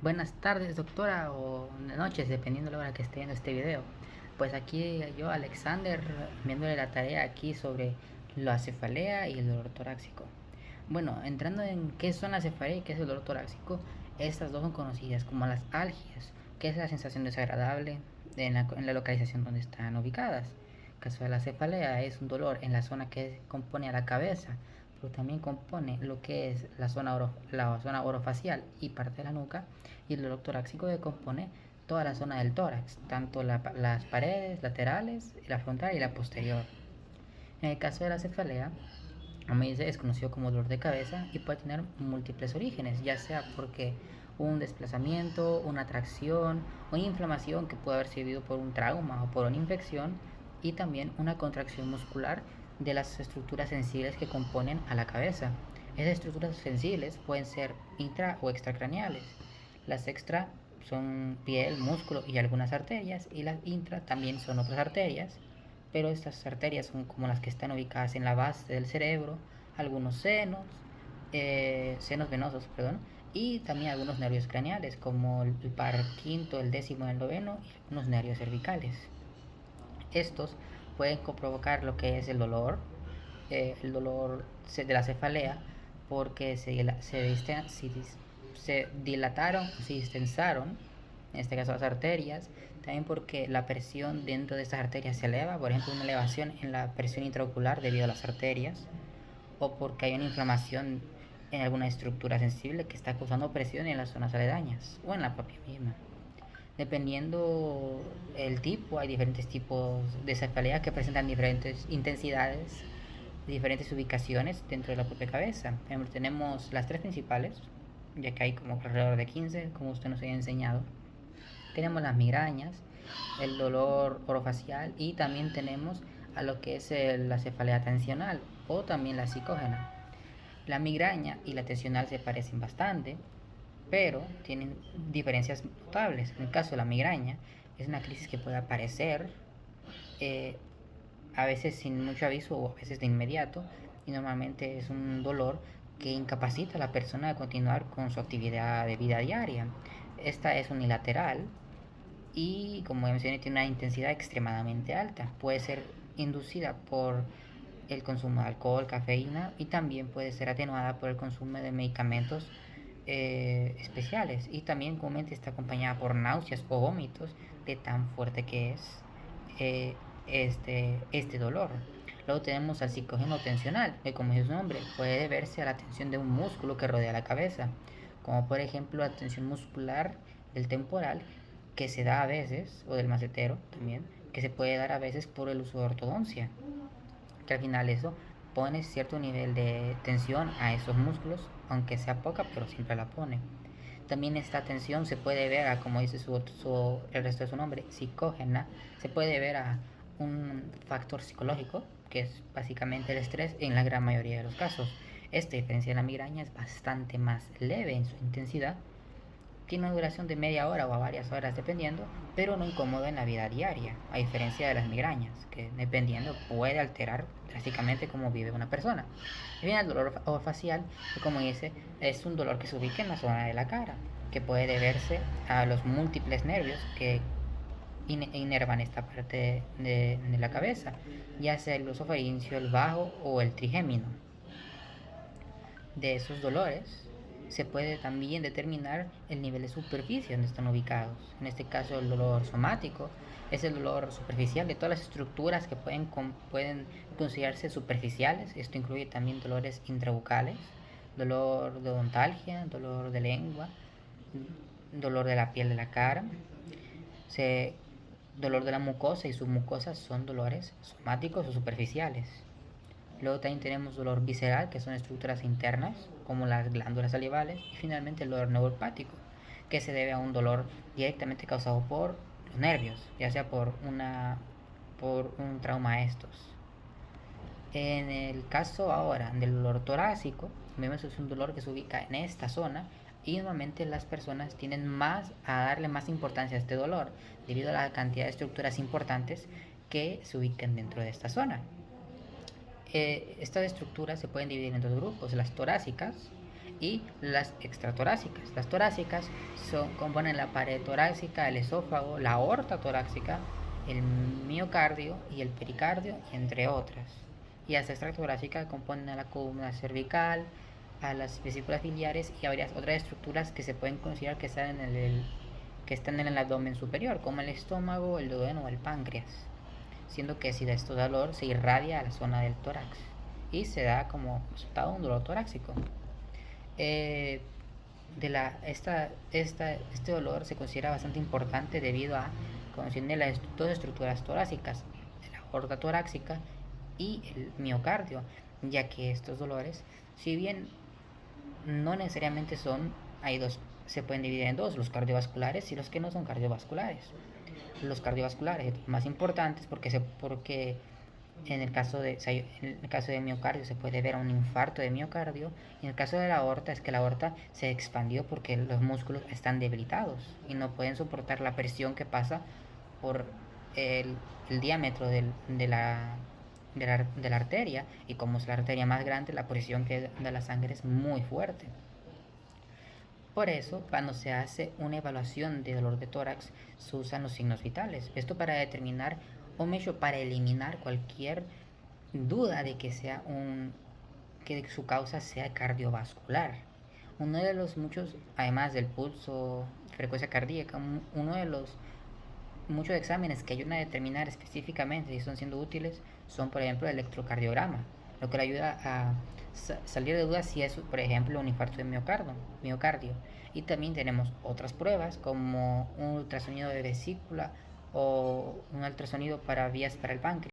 Buenas tardes, doctora, o noches, dependiendo de la hora que esté viendo este video. Pues aquí yo, Alexander, viéndole la tarea aquí sobre la cefalea y el dolor torácico. Bueno, entrando en qué son la cefalea y qué es el dolor torácico, estas dos son conocidas como las algias, que es la sensación desagradable en la localización donde están ubicadas. El caso de la cefalea es un dolor en la zona que compone a la cabeza, pero también compone lo que es la zona orofacial y parte de la nuca, y el dolor torácico que compone toda la zona del tórax, tanto las paredes laterales, la frontal y la posterior. En el caso de la cefalea, a veces es conocido como dolor de cabeza y puede tener múltiples orígenes, ya sea porque un desplazamiento, una tracción o una inflamación que puede haber servido por un trauma o por una infección, y también una contracción muscular de las estructuras sensibles que componen a la cabeza. Esas estructuras sensibles pueden ser intra o extracraneales. Las extra son piel, músculo y algunas arterias, y las intra también son otras arterias, pero estas arterias son como las que están ubicadas en la base del cerebro, algunos senos venosos, perdón, y también algunos nervios craneales, como el par quinto, el décimo y el noveno, y algunos nervios cervicales. Estos pueden provocar lo que es el dolor de la cefalea, porque se dilataron o se distensaron, en este caso las arterias, también porque la presión dentro de estas arterias se eleva, por ejemplo una elevación en la presión intraocular debido a las arterias, o porque hay una inflamación en alguna estructura sensible que está causando presión en las zonas aledañas o en la propia misma. Dependiendo el tipo, hay diferentes tipos de cefalea que presentan diferentes intensidades, diferentes ubicaciones dentro de la propia cabeza. Tenemos las tres principales, ya que hay como alrededor de 15, como usted nos había enseñado. Tenemos las migrañas, el dolor orofacial, y también tenemos a lo que es la cefalea tensional o también la psicógena. La migraña y la tensional se parecen bastante, pero tienen diferencias notables. En el caso de la migraña, es una crisis que puede aparecer eh, a veces sin mucho aviso o a veces de inmediato, y normalmente es un dolor que incapacita a la persona de continuar con su actividad de vida diaria. Esta es unilateral y, como mencioné, tiene una intensidad extremadamente alta. Puede ser inducida por el consumo de alcohol, cafeína, y también puede ser atenuada por el consumo de medicamentos especiales, y también comúnmente está acompañada por náuseas o vómitos de tan fuerte que es eh, este dolor. Luego tenemos al psicógeno tensional, que como dice su nombre, puede deberse a la tensión de un músculo que rodea la cabeza, como por ejemplo la tensión muscular del temporal, que se da a veces, o del macetero también, que se puede dar a veces por el uso de ortodoncia, que al final eso pone cierto nivel de tensión a esos músculos, aunque sea poca, pero siempre la pone. También esta tensión se puede ver a, como dice el resto de su nombre, psicógena, se puede ver a un factor psicológico, que es básicamente el estrés en la gran mayoría de los casos. Esta diferencia de la migraña es bastante más leve en su intensidad, tiene una duración de media hora o a varias horas dependiendo, pero no incomoda en la vida diaria, a diferencia de las migrañas, que dependiendo puede alterar drásticamente cómo vive una persona. Y bien, el dolor facial, que como dice, es un dolor que se ubica en la zona de la cara, que puede deberse a los múltiples nervios que inervan esta parte de la cabeza, ya sea el glosofaringio, el bajo o el trigémino. De esos dolores se puede también determinar el nivel de superficie donde están ubicados. En este caso, el dolor somático es el dolor superficial de todas las estructuras que pueden considerarse superficiales. Esto incluye también dolores intrabucales, dolor de odontalgia, dolor de lengua, dolor de la piel de la cara, se, dolor de la mucosa y submucosa son dolores somáticos o superficiales. Luego también tenemos dolor visceral, que son estructuras internas, como las glándulas salivales. Y finalmente el dolor neuropático, que se debe a un dolor directamente causado por los nervios, ya sea por un trauma a estos. En el caso ahora del dolor torácico, vemos que es un dolor que se ubica en esta zona, y normalmente las personas tienden más a darle más importancia a este dolor debido a la cantidad de estructuras importantes que se ubican dentro de esta zona. Estas estructuras se pueden dividir en dos grupos: las torácicas y las extratorácicas. Las torácicas componen la pared torácica, el esófago, la aorta torácica, el miocardio y el pericardio, entre otras. Y las extratorácicas componen a la columna cervical, a las vesículas biliares y a varias otras estructuras que se pueden considerar que están en el abdomen superior, como el estómago, el duodeno o el páncreas, siendo que si da este dolor se irradia a la zona del tórax y se da como resultado un dolor torácico. Este dolor se considera bastante importante debido a condición de las dos estructuras torácicas, la aorta torácica y el miocardio, ya que estos dolores, si bien no necesariamente se pueden dividir en dos, los cardiovasculares y los que no son cardiovasculares. Los cardiovasculares más importantes porque en el caso de miocardio se puede ver un infarto de miocardio, y en el caso de la aorta es que la aorta se expandió porque los músculos están debilitados y no pueden soportar la presión que pasa por el diámetro de la arteria, y como es la arteria más grande, la presión que da la sangre es muy fuerte. Por eso, cuando se hace una evaluación de dolor de tórax, se usan los signos vitales. Esto para determinar, o mejor, para eliminar cualquier duda de que su causa sea cardiovascular. Uno de los muchos, además del pulso, frecuencia cardíaca, uno de los muchos exámenes que ayudan a determinar específicamente si están siendo útiles son, por ejemplo, el electrocardiograma, lo que le ayuda a salir de dudas si es, por ejemplo, un infarto de miocardio. Y también tenemos otras pruebas como un ultrasonido de vesícula o un ultrasonido para vías para el páncreas.